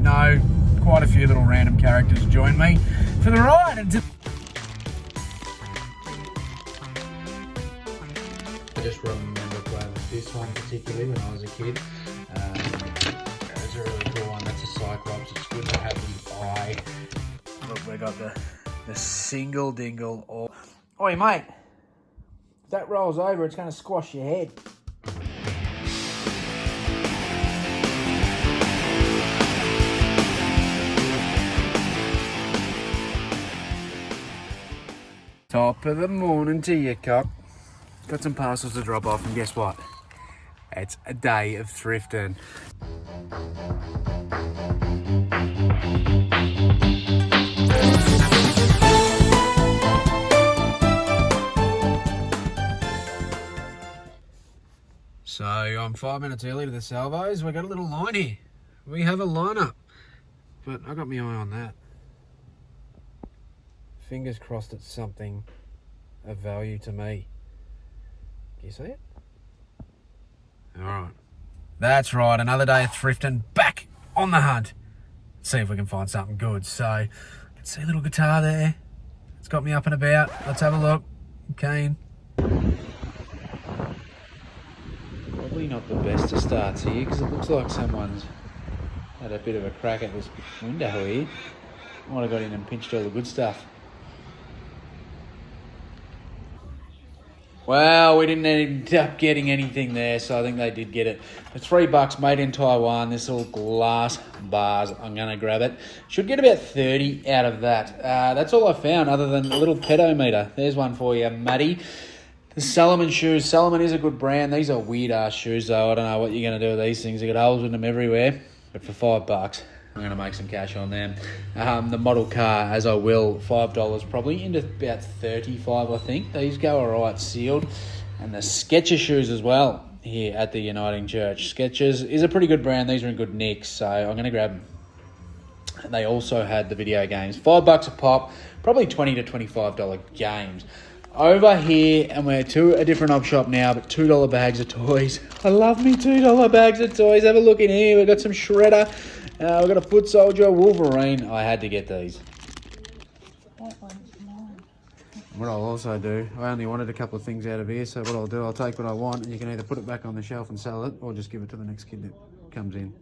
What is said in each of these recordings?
know, quite a few little random characters join me for the ride. I just remember playing with this one particularly when I was a kid. It was a really cool one. That's a Cyclops. It's good to have the eye. Look, we got the single dingle. Oi, mate. If that rolls over, it's going to squash your head. Top of the morning to you, cock. Got some parcels to drop off, and guess what? It's a day of thrifting. So I'm 5 minutes early to the salvos. We got a little line here. We have a lineup, but I got my eye on that. Fingers crossed it's something of value to me. Can you see it? All right. That's right. Another day of thrifting, back on the hunt. Let's see if we can find something good. So, I can see a little guitar there. It's got me up and about. Let's have a look. I'm keen. Probably not the best of starts here because it looks like someone's had a bit of a crack at this window here. Might have got in and pinched all the good stuff. Well, we didn't end up getting anything there, so I think they did get it. For $3, made in Taiwan, this little glass bars, I'm going to grab it. Should get about 30 out of that. That's all I found other than a little pedometer. There's one for you, Matty. The Salomon shoes. Salomon is a good brand. These are weird-ass shoes, though. I don't know what you're going to do with these things. They got holes in them everywhere. But for $5, I'm going to make some cash on them. The model car, as I will, $5 probably, into about 35, I think. These go all right sealed. And the Skechers shoes as well here at the Uniting Church. Skechers is a pretty good brand. These are in good nick, so I'm going to grab them. They also had the video games. $5 a pop, probably $20 to $25 games. Over here, and we're to a different op shop now, but $2 bags of toys. I love me $2 bags of toys. Have a look in here. We've got some Shredder. We've got a Foot Soldier, Wolverine. I had to get these. That one's mine. What I'll also do, I only wanted a couple of things out of here, so what I'll do, I'll take what I want, and you can either put it back on the shelf and sell it, or just give it to the next kid that comes in.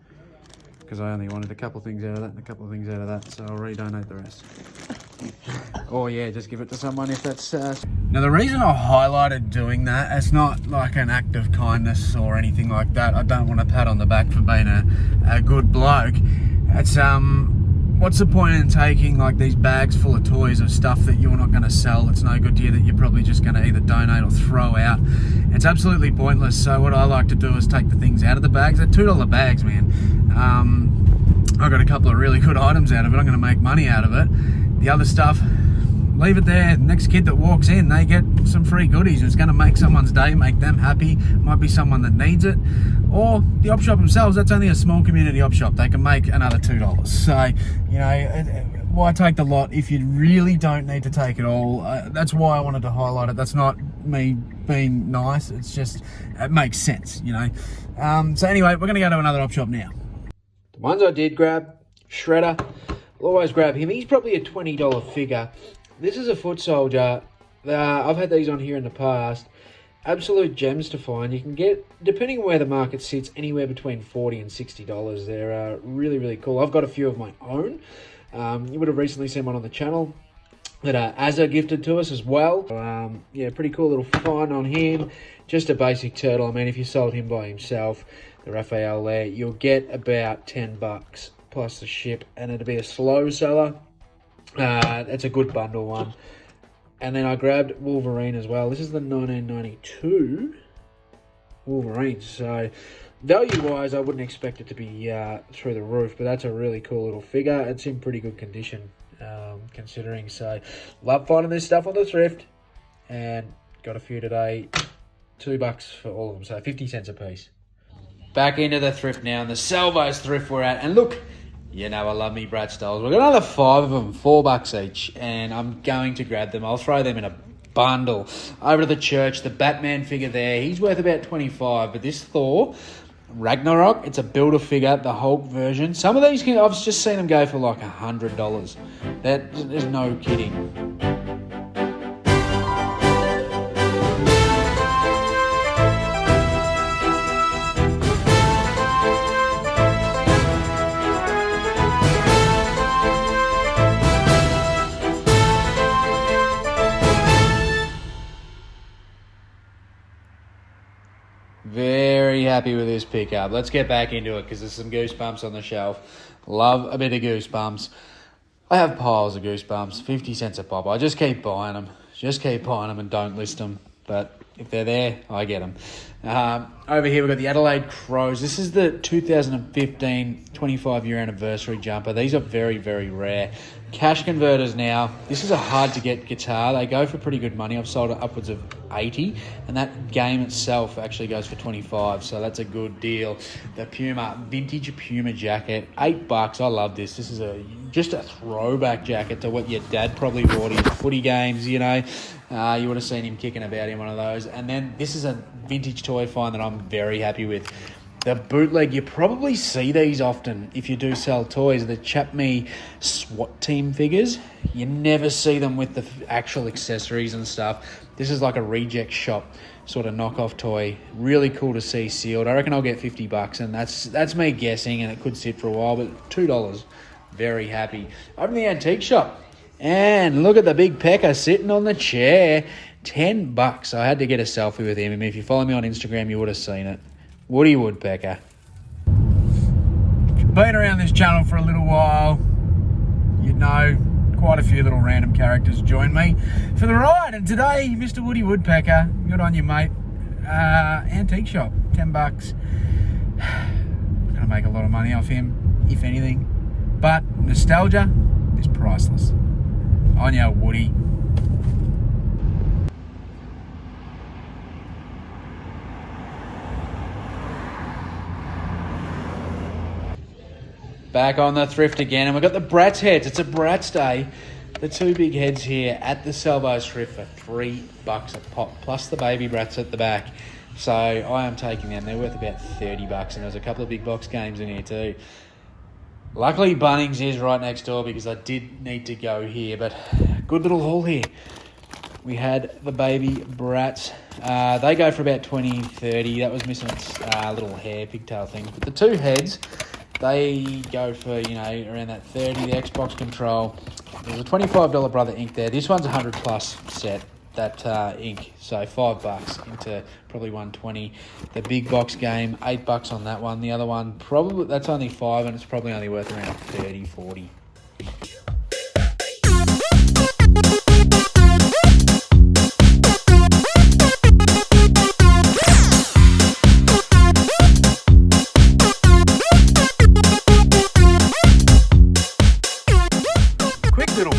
Because I only wanted a couple of things out of that and a couple of things out of that, so I'll redonate the rest. Or yeah, just give it to someone if that's... Now the reason I highlighted doing that, it's not like an act of kindness or anything like that. I don't want a pat on the back for being a good bloke. It's what's the point in taking like these bags full of toys of stuff that you're not going to sell? It's no good to you that you're probably just going to either donate or throw out. It's absolutely pointless. So what I like to do is take the things out of the bags. They're $2 bags, man. I got a couple of really good items out of it. I'm going to make money out of it. The other stuff, leave it there. Next kid that walks in, they get some free goodies. It's going to make someone's day, make them happy. Might be someone that needs it. Or the op shop themselves, that's only a small community op shop. They can make another $2. So, you know, why take the lot if you really don't need to take it all? That's why I wanted to highlight it. That's not me being nice. It's just, it makes sense, you know. So anyway, we're going to go to another op shop now. The ones I did grab, Shredder. I'll always grab him. He's probably a $20 figure. This is a Foot Soldier. I've had these on here in the past. Absolute gems to find. You can get, depending on where the market sits, anywhere between $40 and $60. They're really, really cool. I've got a few of my own. You would have recently seen one on the channel that Azza gifted to us as well. Yeah, pretty cool little find on him. Just a basic turtle. I mean, if you sold him by himself, the Raphael there, you'll get about $10 plus the ship, and it'll be a slow seller. It's a good bundle one. And then I grabbed Wolverine as well. This is the 1992 Wolverine. So value-wise, I wouldn't expect it to be through the roof, but that's a really cool little figure. It's in pretty good condition, considering. So love finding this stuff on the thrift, and got a few today. $2 for all of them, so 50 cents a piece. Back into the thrift now, and the Salvos thrift we're at. And look, you know I love me Brad Stoles. We've got another 5 of them, $4 each, and I'm going to grab them. I'll throw them in a bundle. Over to the church, the Batman figure there. He's worth about $25, but this Thor, Ragnarok. It's a Build-A-Figure, the Hulk version. Some of these, I've just seen them go for like $100. There's no kidding. Very happy with this pickup. Let's get back into it because there's some goosebumps on the shelf. Love a bit of goosebumps. I have piles of goosebumps, 50 cents a pop. I just keep buying them. And don't list them. But if they're there, I get them. Over here, we've got the Adelaide Crows. This is the 2015 25-year anniversary jumper. These are very, very rare. Cash converters now. This is a hard-to-get guitar. They go for pretty good money. I've sold it upwards of 80, and that game itself actually goes for 25, so that's a good deal. The Puma, vintage Puma jacket, $8. I love this. This is just a throwback jacket to what your dad probably bought in footy games, you know. You would have seen him kicking about in one of those. And then this is a vintage toy find that I'm very happy with. The bootleg, you probably see these often if you do sell toys. The Chapme SWAT team figures, you never see them with the actual accessories and stuff. This is like a reject shop sort of knockoff toy. Really cool to see sealed. I reckon I'll get $50, and that's me guessing, and it could sit for a while, but $2, very happy. Over the antique shop, and look at the big pecker sitting on the chair. $10. I had to get a selfie with him. I mean, if you follow me on Instagram, you would have seen it. Woody Woodpecker. Been around this channel for a little while. You know, quite a few little random characters join me for the ride. And today, Mr. Woody Woodpecker, good on you, mate. Antique shop, $10. Gonna make a lot of money off him, if anything. But nostalgia is priceless. On ya, Woody. Back on the thrift again, and we've got the Bratz heads. It's a Bratz day. The two big heads here at the Salvo's thrift for $3 a pop, plus the baby Bratz at the back. So I am taking them. They're worth about $30, and there's a couple of big box games in here too. Luckily, Bunnings is right next door because I did need to go here, but good little haul here. We had the baby Bratz. They go for about $20, $30. That was missing its little hair pigtail things, but the two heads, they go for, you know, around that $30. The Xbox control, there's a $25 Brother Ink there. This one's a $100+ set, that ink, so $5 into probably $120. The big box game, $8 on that one. The other one, probably that's only $5, and it's probably only worth around $30, $40.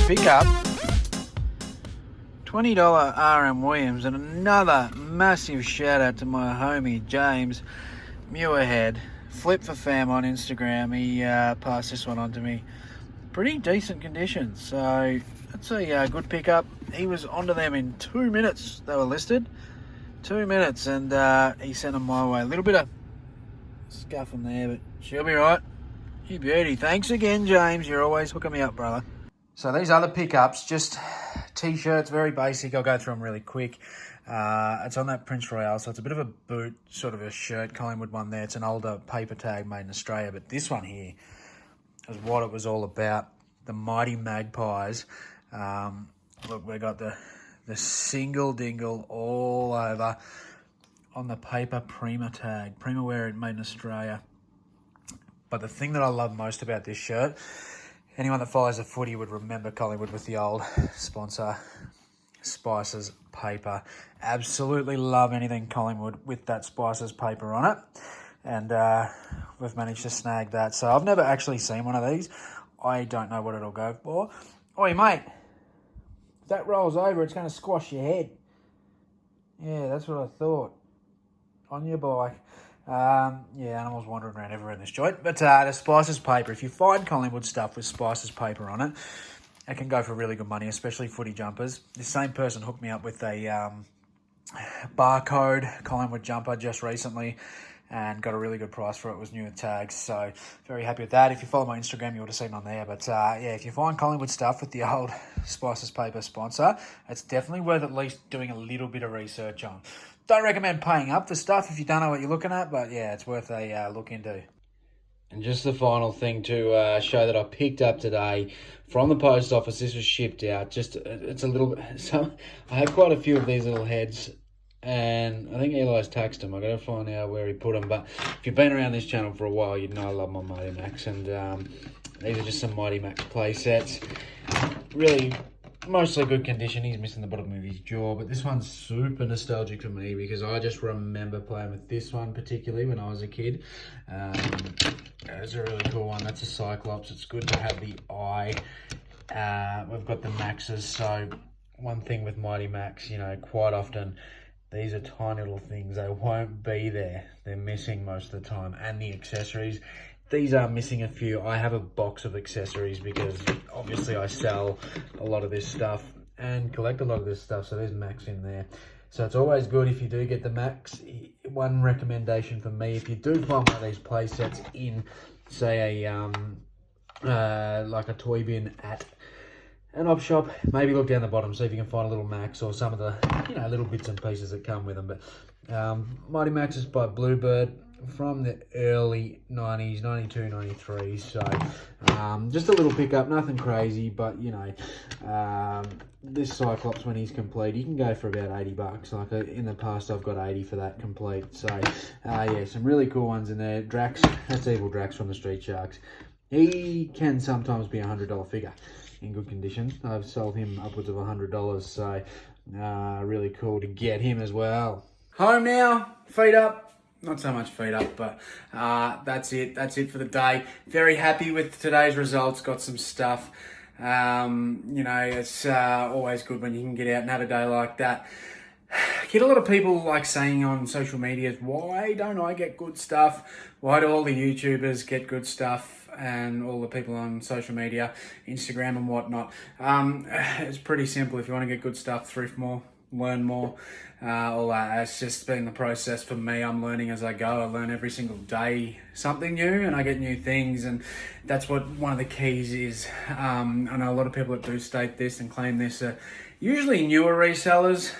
Pickup, $20 RM Williams, and another massive shout out to my homie James Muirhead, Flip for Fam on Instagram. He passed this one on to me. Pretty decent condition, so that's a good pickup. He was onto them in 2 minutes. They were listed 2 minutes, and he sent them my way. A little bit of scuff in there, but she'll be right. You beauty. Thanks again, James. You're always hooking me up, brother. So these other pickups, just t-shirts, very basic. I'll go through them really quick. It's on that Prince Royale, so it's a bit of a boot, sort of a shirt, Collingwood one there. It's an older paper tag made in Australia, but this one here is what it was all about. The Mighty Magpies. Look, we got the single dingle all over on the paper Prima tag. Prima wear it made in Australia. But the thing that I love most about this shirt, anyone that follows the footy would remember Collingwood with the old sponsor, Spices paper. Absolutely love anything Collingwood with that Spices paper on it. And we've managed to snag that. So I've never actually seen one of these. I don't know what it'll go for. Oi, mate. If that rolls over, it's going to squash your head. Yeah, that's what I thought. On your bike. Yeah, animals wandering around everywhere in this joint. But the Spices paper, if you find Collingwood stuff with Spices paper on it, it can go for really good money, especially footy jumpers. The same person hooked me up with a barcode Collingwood jumper just recently. and got a really good price for it. It was new with tags, so very happy with that. If you follow my Instagram, you would have seen it on there. But yeah, if you find Collingwood stuff with the old Spices Paper sponsor, it's definitely worth at least doing a little bit of research on. Don't recommend paying up for stuff if you don't know what you're looking at, but yeah, it's worth a look into. And just the final thing to show that I picked up today from the post office. This was shipped out. It's a little bit. So I had quite a few of these little heads, and I think Eli's taxed them. I got to find out where he put them. But if you've been around this channel for a while, you'd know I love my Mighty Max, and these are just some Mighty Max play sets. Really, mostly good condition. He's missing the bottom of his jaw, but this one's super nostalgic for me because I just remember playing with this one particularly when I was a kid. It's a really cool one. That's a Cyclops. It's good to have the eye. We've got the Maxes. So one thing with Mighty Max, you know, quite often these are tiny little things. They won't be there. They're missing most of the time. And the accessories. These are missing a few. I have a box of accessories because obviously I sell a lot of this stuff and collect a lot of this stuff. So there's Max in there. So it's always good if you do get the Max. One recommendation for me, if you do find one of these play sets in, say, like a toy bin at an op shop, maybe look down the bottom, see if you can find a little Max or some of the, you know, little bits and pieces that come with them. But Mighty Max is by Bluebird from the early 90s, 92, 93. So just a little pickup, nothing crazy, but you know, this Cyclops, when he's complete, you can go for about $80. Like in the past, I've got 80 for that complete. So yeah, some really cool ones in there. Drax, that's Evil Drax from the Street Sharks. He can sometimes be a $100 figure in good condition. I've sold him upwards of $100, so really cool to get him as well. Home now, feet up. Not so much feet up, but that's it. That's it for the day. Very happy with today's results. Got some stuff. You know, it's always good when you can get out and have a day like that. Get a lot of people like saying on social media, why don't I get good stuff? Why do all the YouTubers get good stuff and all the people on social media, Instagram and whatnot? It's pretty simple. If you want to get good stuff, thrift more, learn more. All that. It's just been the process for me. I'm learning as I go. I learn every single day something new, and I get new things, and that's what one of the keys is. I know a lot of people that do state this and claim this are usually newer resellers.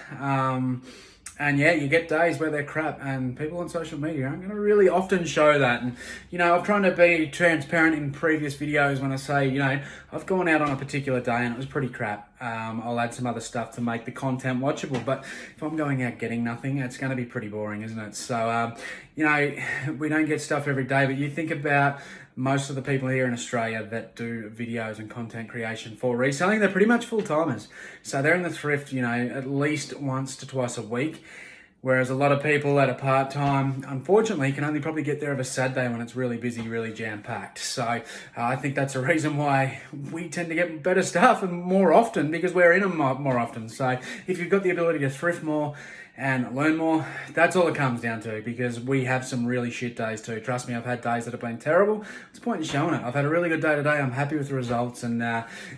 And yeah, you get days where they're crap, and people on social media aren't going to really often show that. And, you know, I'm trying to be transparent in previous videos when I say, you know, I've gone out on a particular day and it was pretty crap. I'll add some other stuff to make the content watchable. But if I'm going out getting nothing, it's going to be pretty boring, isn't it? So, you know, we don't get stuff every day, but you think about most of the people here in Australia that do videos and content creation for reselling, they're pretty much full-timers. So they're in the thrift, you know, at least once to twice a week. Whereas a lot of people that are part-time, unfortunately, can only probably get there of a Saturday when it's really busy, really jam-packed. So I think that's a reason why we tend to get better stuff and more often, because we're in them more often. So if you've got the ability to thrift more and learn more, that's all it comes down to, because we have some really shit days too. Trust me, I've had days that have been terrible. What's the point in showing it? I've had a really good day today. I'm happy with the results, and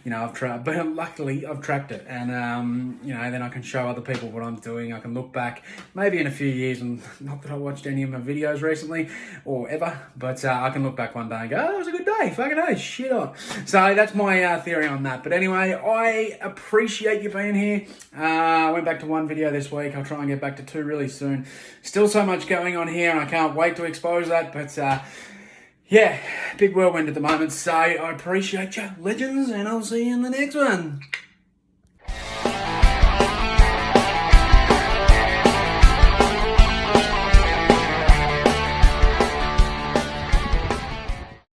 you know, but luckily I've tracked it, and you know, then I can show other people what I'm doing. I can look back maybe in a few years, and not that I watched any of my videos recently or ever, but I can look back one day and go, oh, it was a good day, fucking hey, shit on. So that's my theory on that. But anyway, I appreciate you being here. I went back to one video this week. I'll try and get back to 2 really soon. Still so much going on here, and I can't wait to expose that. But yeah, big whirlwind at the moment. So I appreciate you, legends, and I'll see you in the next one.